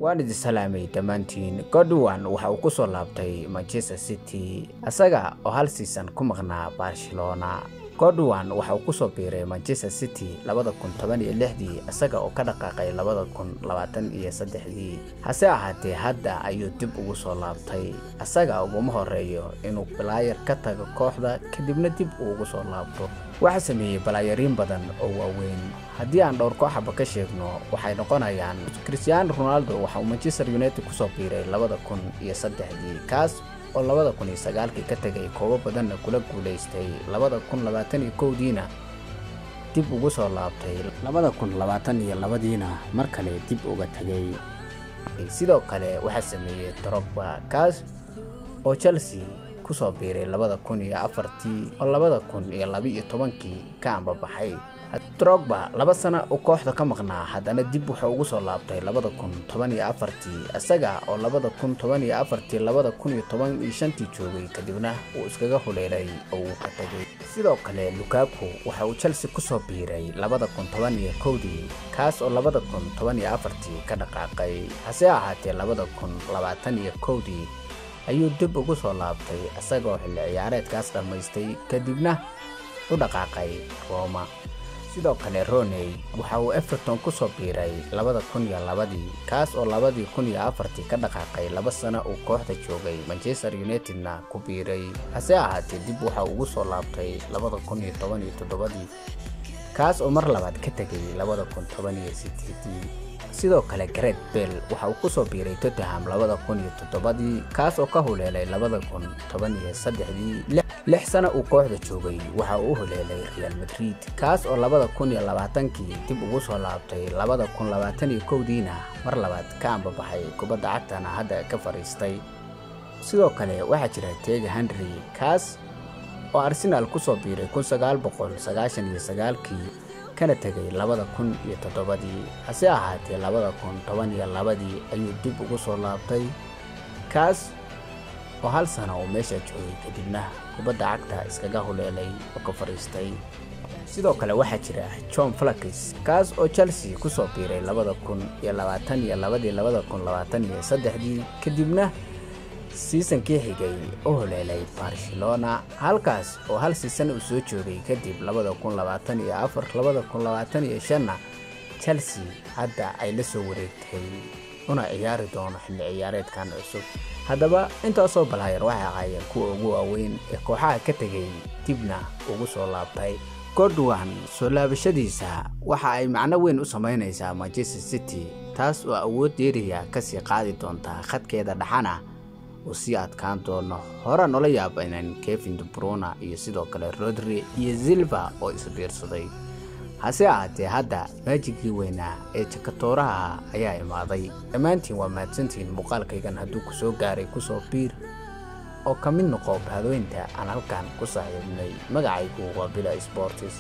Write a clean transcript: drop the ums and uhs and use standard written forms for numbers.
waan idin salaamay dhammaantiin. Godwan waxa uu ku soo laabtay Manchester City asaga oo hal season ku maqnaa Barcelona. Godwan waxa uu ku soo biiray Manchester City 2016 asaga oo ka dhaqaaqay 2023. hase ahaatee hadda ayuu dib ugu soo laabtay asaga uguma horeeyo inuu player ka tago kooxda kadibna dib ugu soo laabto. waxa sameeyay balaayariin badan oo waaweyn. haddii aan dhowr kooxaba ka sheegno waxay noqonayaan Cristiano Ronaldo waxa uu Manchester United ku soo biiray 2003 kaas oo 2009 ka tagay koobo badan kula guuleystay 2021diina dib ugu soo laabtay 2022diina mar kale dib uga tagay. sidoo kale waxa sameeyay Drogba kaas oo Chelsea ku soo biiray 2004 oo 2012 ka ambabaxay. Drogba 2 sano oo kooxda ka maqnaa haddana dib waxa ugu soo laabtay 2014 asaga oo 2014 2015 joogay kadibna uu iskaga huleelay oo uu ka tagay. sidoo kale Lukaku waxa uu Chelsea ku soo biiray 2011 kaas oo 2014 ka dhaqaaqay. hase ahaatee 2021 ayuu dib ugu soo laabtay asaga oo xilli ciyaareedkaas dhamaystay kadibna u dhaqaaqay Roma. sidoo kale Rooney waxa uu Everton ku soo biiray 2002 kaas oo 2004 ka dhaqaaqay 2 sano oo kooxda joogay Manchester Unitedna ku biiray. hase ahaatee dib waxa uu ugu soo laabtay 2017 kaas oo mar labaad ka tagay 2018. sidoo kale Gareth Bale waxa uu ku soo biiray Tottenham 2007 kaas oo ka huleelay 2013 6 sano uu kooxda joogay waxa uu huleelay Real Madrid kaas oo 2020 dib ugu soo laabtay 2021diina mar labaad ka ambabaxay kubadda cagtana hadda ka fariistay. sidoo kale waxa jira Thierry Henry kaas oo Arsenal ku soo biiray 1999 kana tagay 2007. hase ahaatee 2012 ayuu dib ugu soo laabtay kaas oo hal sano oo meesha joogay kadibna kubadda cagta iskaga huleelay oo ka fariistay. sidoo kale waxa jira John Flax kaas oo Chelsea ku soo biiray 2022 kadibna seasonkii xigay oo huleelay Barcelona halkaas oo hal season uu soo joogay kadib 2024-2025 Chelsea hadda ay la soo wareegtay una ciyaari doono xilli ciyaareedkan cusub. haddaba intaasoo balaayar waxay ahaayeen kuwa ugu waaweyn ee kooxaha ka tagay dibna ugu soo laabtay. Godwan soo laabashadiisa waxa ay macno weyn u sameynaysaa Manchester City taas oo awood dheeriya ka sii qaadi doonta khadkeeda dhaxana oo si adkaan doono. hore nola yaabaneen Kevin De Bruyne iyo sidoo kale Rodri iyo Silva oo isbiirsaday. hase ahaatee hadda maajigii weynaa ee jakatooraha ayaa imaaday. dhammaantiin waa mahadsantiin. muuqaalkaygan hadduu ku soo gaaray ku soo biir oo ka mid noqo bahadooyinta aan halkan ku saaxiibnay. magacaygu waa Bila Sports.